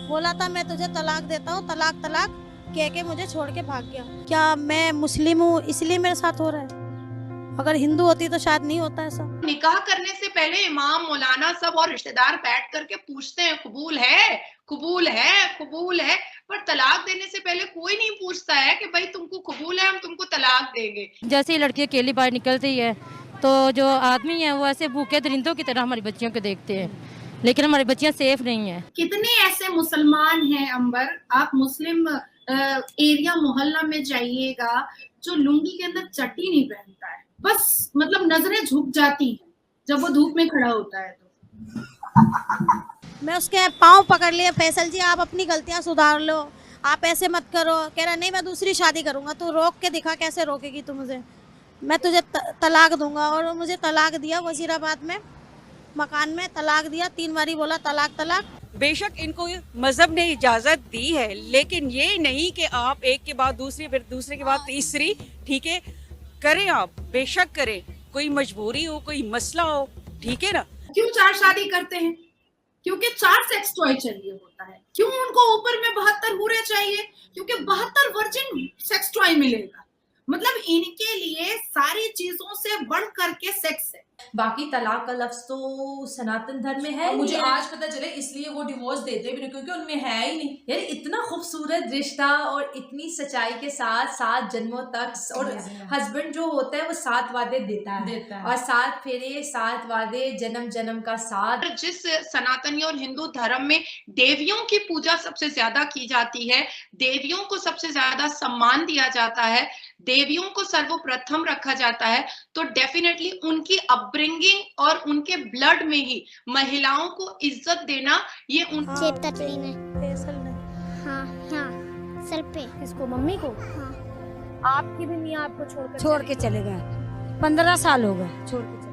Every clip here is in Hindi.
बोला था मैं तुझे तलाक देता हूँ, तलाक तलाक कह के मुझे छोड़ के भाग गया। क्या मैं मुस्लिम हूँ इसलिए मेरे साथ हो रहा है? अगर हिंदू होती तो शायद नहीं होता ऐसा। निकाह करने से पहले इमाम मौलाना सब और रिश्तेदार बैठ करके पूछते हैं कबूल है, कबूल है, कबूल है। पर तलाक देने से पहले कोई नहीं पूछता है कि भाई तुमको कबूल है, हम तुमको तलाक देंगे। जैसे ही लड़की अकेली बाहर निकलती है तो जो आदमी है वो ऐसे भूखे दरिंदों की तरह हमारी बच्चियों को देखते हैं, लेकिन हमारी बच्चियां सेफ नहीं है। कितने ऐसे मुसलमान हैं अंबर, आप मुस्लिम एरिया मोहल्ला में जाइएगा जो लुंगी के अंदर चट्टी नहीं पहनता है, बस मतलब नजरें झुक जाती हैं जब वो धूप में खड़ा होता है। तो मैं उसके पाँव पकड़ लिए, फैसल जी आप अपनी गलतियां सुधार लो, आप ऐसे मत करो। कह रहा नहीं मैं दूसरी शादी करूंगा। तू रोक के दिखा, कैसे रोकेगी तू मुझे? मैं तुझे तलाक दूंगा। और मुझे तलाक दिया वजीराबाद में, मकान में तलाक दिया। 3 बारी बोला तलाक तलाक। बेशक इनको मजहब ने इजाजत दी है, लेकिन ये नहीं कि आप एक के बाद दूसरी, फिर दूसरे के बाद तीसरी, ठीक है, करें आप बेशक करें, कोई मजबूरी हो, कोई मसला हो, ठीक है ना। क्यों 4 शादी करते हैं? क्योंकि 4 सेक्स टॉय चाहिए होता है। क्यों उनको ऊपर में 72 हूरे चाहिए? क्योंकि 72 वर्जिन सेक्स टॉय मिलेगा। मतलब इनके लिए सारी चीजों से बढ़ करके सेक्स है। बाकी तलाक का लफ्ज तो सनातन धर्म में है। मुझे आज पता चले इसलिए वो डिवोर्स देते भी नहीं, क्योंकि उनमें है ही नहीं। यार इतना खूबसूरत रिश्ता और इतनी सच्चाई के साथ 7 जन्मों तक, और हस्बैंड जो होता है वो 7 वादे देता है और 7 फेरे, 7 वादे, जन्म जन्म का साथ। जिस सनातनी और हिंदू धर्म में देवियों की पूजा सबसे ज्यादा की जाती है, देवियों को सबसे ज्यादा सम्मान दिया जाता है, देवियों को सर्वप्रथम रखा जाता है, तो डेफिनेटली उनकी अपब्रिंगिंग और उनके ब्लड में ही महिलाओं को इज्जत देना, ये उन चेतकली ने फैसल ने। हाँ हाँ सर पे। इसको मम्मी को हाँ आपकी भी मियाँ आपको छोड़ के चले गए। 15 साल हो गए छोड़ के चले।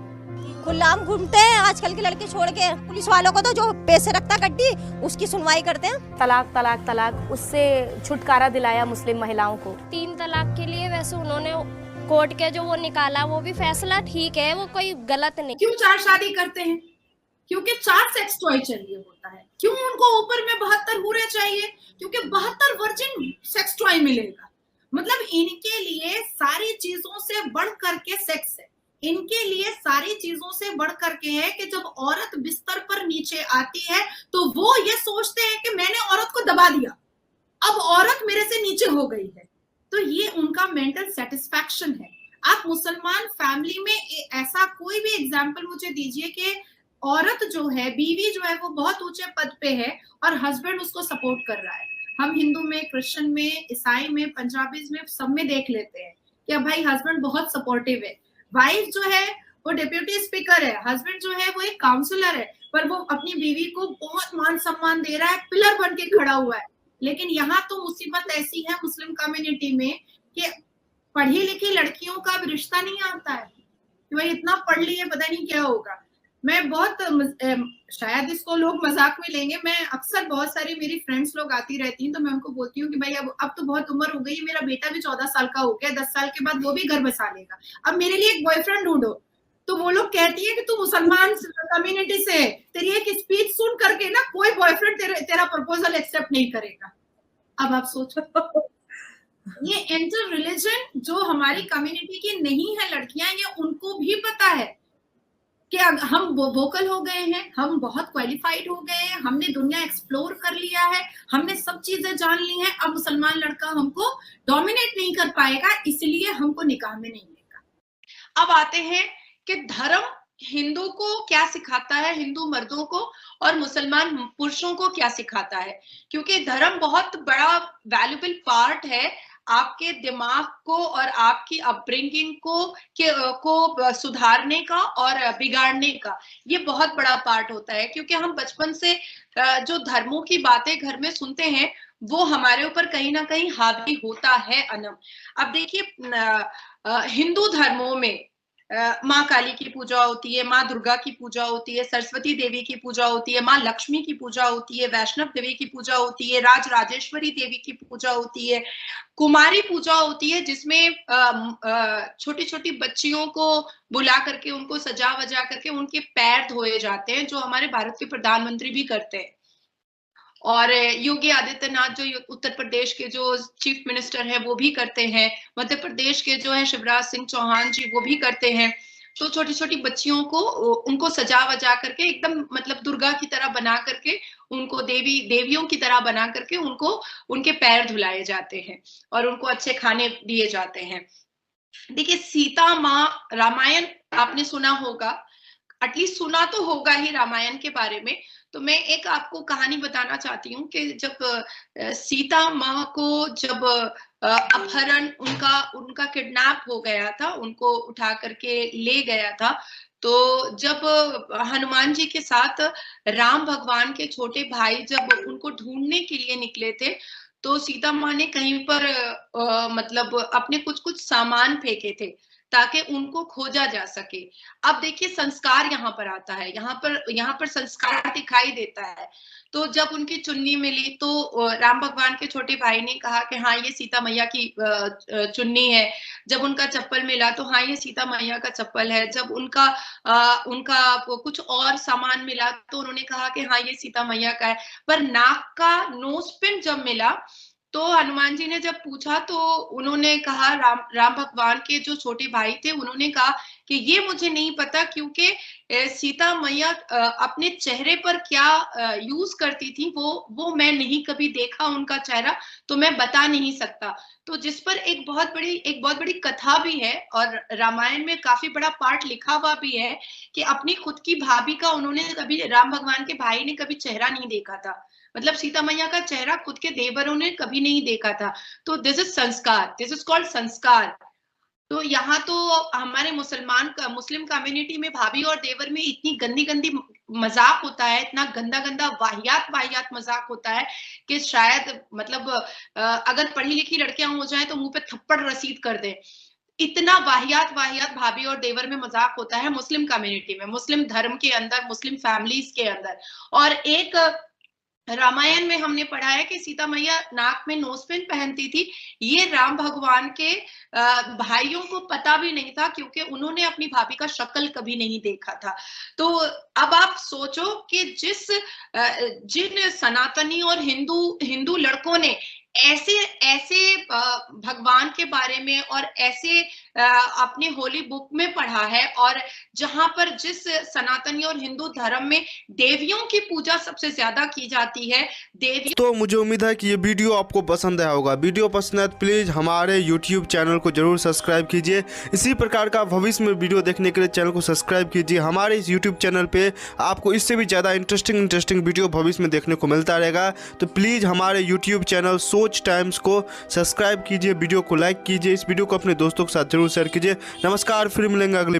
गुलाम घूमते हैं आजकल के लड़के छोड़ के। पुलिस वालों को तो जो पैसे रखता गड्डी उसकी सुनवाई करते हैं। तलाक तलाक तलाक, उससे छुटकारा दिलाया मुस्लिम महिलाओं को। 3 तलाक के लिए वैसे उन्होंने कोर्ट के जो वो निकाला वो भी फैसला ठीक है, वो कोई गलत नहीं। क्यों 4 शादी करते हैं? क्योंकि 4 सेक्स टॉय चाहिए होता है। क्यों उनको ऊपर में 72 हूरे चाहिए? क्योंकि 72 वर्जिन सेक्स टॉय मिलेगा। मतलब इनके लिए सारी चीजों से बढ़ करके सेक्स है। इनके लिए सारी चीजों से बढ़ करके है कि जब औरत बिस्तर पर नीचे आती है तो वो ये सोचते हैं कि मैंने औरत को दबा दिया, अब औरत मेरे से नीचे हो गई है। तो ये उनका मेंटल सेटिस्फैक्शन है। आप मुसलमान फैमिली में ऐसा कोई भी एग्जाम्पल मुझे दीजिए कि औरत जो है, बीवी जो है, वो बहुत ऊंचे पद पे है और हस्बैंड उसको सपोर्ट कर रहा है। हम हिंदू में, क्रिश्चियन में, ईसाई में, पंजाबीज में, सब में देख लेते हैं कि भाई हस्बैंड बहुत सपोर्टिव है। वाइफ जो है वो डिप्यूटी स्पीकर है, हस्बैंड जो है वो एक काउंसलर है, पर वो अपनी बीवी को बहुत मान सम्मान दे रहा है, पिलर बन के खड़ा हुआ है। लेकिन यहाँ तो मुसीबत ऐसी है मुस्लिम कम्युनिटी में कि पढ़ी लिखी लड़कियों का भी रिश्ता नहीं आता है कि भाई इतना पढ़ ली है, पता नहीं क्या होगा। मैं बहुत शायद इसको लोग मजाक में लेंगे, मैं अक्सर बहुत सारी मेरी फ्रेंड्स लोग आती रहती हैं तो मैं उनको बोलती हूँ कि भाई अब तो बहुत उम्र हो गई है, मेरा बेटा भी 14 साल का हो गया, 10 साल के बाद वो भी घर बसा लेगा, अब मेरे लिए एक बॉयफ्रेंड ढूंढो। तो वो लोग कहती है कि तू मुसलमान कम्युनिटी से है, तेरी एक स्पीच सुन करके ना कोई बॉयफ्रेंड तेरा प्रपोजल एक्सेप्ट नहीं करेगा। अब आप सोचो ये इंटर रिलीजन जो हमारी कम्युनिटी की नहीं है लड़कियां, ये उनको भी पता है कि हम वोकल हो गए हैं, हम बहुत क्वालिफाइड हो गए हैं, हमने दुनिया एक्सप्लोर कर लिया है, हमने सब चीजें जान ली हैं, अब मुसलमान लड़का हमको डोमिनेट नहीं कर पाएगा, इसलिए हमको निकाह में नहीं लेगा। अब आते हैं कि धर्म हिंदू को क्या सिखाता है, हिंदू मर्दों को, और मुसलमान पुरुषों को क्या सिखाता है। क्योंकि धर्म बहुत बड़ा वैल्यूबल पार्ट है आपके दिमाग को और आपकी अपब्रिंगिंग को सुधारने का और बिगाड़ने का। ये बहुत बड़ा पार्ट होता है, क्योंकि हम बचपन से जो धर्मों की बातें घर में सुनते हैं वो हमारे ऊपर कहीं ना कहीं हावी होता है अनम। अब देखिए हिंदू धर्मों में माँ काली की पूजा होती है, माँ दुर्गा की पूजा होती है, सरस्वती देवी की पूजा होती है, माँ लक्ष्मी की पूजा होती है, वैष्णव देवी की पूजा होती है, राज राजेश्वरी देवी की पूजा होती है, कुमारी पूजा होती है, जिसमें छोटी छोटी बच्चियों को बुला करके उनको सजा वजा करके उनके पैर धोए जाते हैं, जो हमारे भारत के प्रधानमंत्री भी करते हैं। और योगी आदित्यनाथ जो उत्तर प्रदेश के जो चीफ मिनिस्टर है वो भी करते हैं, मध्य प्रदेश के जो है शिवराज सिंह चौहान जी वो भी करते हैं। तो छोटी छोटी बच्चियों को उनको सजा वजा करके एकदम मतलब दुर्गा की तरह बना करके, उनको देवियों की तरह बना करके उनको उनके पैर धुलाए जाते हैं और उनको अच्छे खाने दिए जाते हैं। देखिए सीता माँ, रामायण आपने सुना होगा, एटलीस्ट सुना तो होगा ही रामायण के बारे में। तो मैं एक आपको कहानी बताना चाहती हूँ कि जब सीता माँ को जब अपहरण उनका किडनैप हो गया था, उनको उठा करके ले गया था, तो जब हनुमान जी के साथ राम भगवान के छोटे भाई जब उनको ढूंढने के लिए निकले थे, तो सीता माँ ने कहीं पर मतलब अपने कुछ सामान फेंके थे ताकि उनको खोजा जा सके। अब देखिए संस्कार यहाँ पर आता है, यहाँ पर संस्कार दिखाई देता है। तो जब उनकी चुन्नी मिली तो राम भगवान के छोटे भाई ने कहा कि हाँ ये सीता मैया की चुन्नी है। जब उनका चप्पल मिला तो हाँ ये सीता मैया का चप्पल है। जब उनका कुछ और सामान मिला तो उन्होंने कहा कि हाँ ये सीता मैया का है। पर नाक का नोज पिन जब मिला तो हनुमान जी ने जब पूछा तो उन्होंने कहा, राम भगवान के जो छोटे भाई थे उन्होंने कहा कि ये मुझे नहीं पता, क्योंकि सीता मैया अपने चेहरे पर क्या यूज करती थी वो मैं नहीं कभी देखा उनका चेहरा, तो मैं बता नहीं सकता। तो जिस पर एक बहुत बड़ी कथा भी है और रामायण में काफी बड़ा पार्ट लिखा हुआ भी है कि अपनी खुद की भाभी का उन्होंने कभी, राम भगवान के भाई ने कभी चेहरा नहीं देखा था। मतलब सीता मैया का चेहरा खुद के देवरों ने कभी नहीं देखा था। तो दिस इज संस्कार, दिस इज कॉल्ड संस्कार। तो यहाँ तो हमारे मुस्लिम कम्युनिटी में भाभी और देवर में इतनी गंदी मजाक होता है, इतना गंदा वाहियात मजाक होता है कि शायद मतलब अगर पढ़ी लिखी लड़कियां हो जाएं तो मुंह पे थप्पड़ रसीद कर दें। इतना वाहियात भाभी और देवर में मजाक होता है मुस्लिम कम्युनिटी में, मुस्लिम धर्म के अंदर, मुस्लिम फैमिलीज के अंदर। और एक रामायण में हमने पढ़ा है कि सीता मैया नाक में नोजपिन पहनती थी। ये राम भगवान के भाइयों को पता भी नहीं था, क्योंकि उन्होंने अपनी भाभी का शक्ल कभी नहीं देखा था। तो अब आप सोचो कि जिन सनातनी और हिंदू लड़कों ने ऐसे भगवान के बारे में और ऐसे अपने होली बुक में पढ़ा है, और जहां पर जिस सनातनी और हिंदू धर्म में देवियों की पूजा सबसे ज्यादा की जाती है, तो मुझे उम्मीद है कि ये वीडियो आपको पसंद आया होगा। वीडियो पसंद है तो प्लीज हमारे YouTube चैनल को जरूर सब्सक्राइब कीजिए। इसी प्रकार का भविष्य में वीडियो देखने के लिए चैनल को सब्सक्राइब कीजिए। हमारे इस YouTube चैनल पे आपको इससे भी ज़्यादा इंटरेस्टिंग वीडियो भविष्य में देखने को मिलता रहेगा। तो प्लीज़ हमारे YouTube चैनल सोच टाइम्स को सब्सक्राइब कीजिए, वीडियो को लाइक कीजिए, इस वीडियो को अपने दोस्तों के साथ जरूर शेयर कीजिए। नमस्कार, फिर मिलेंगे अगले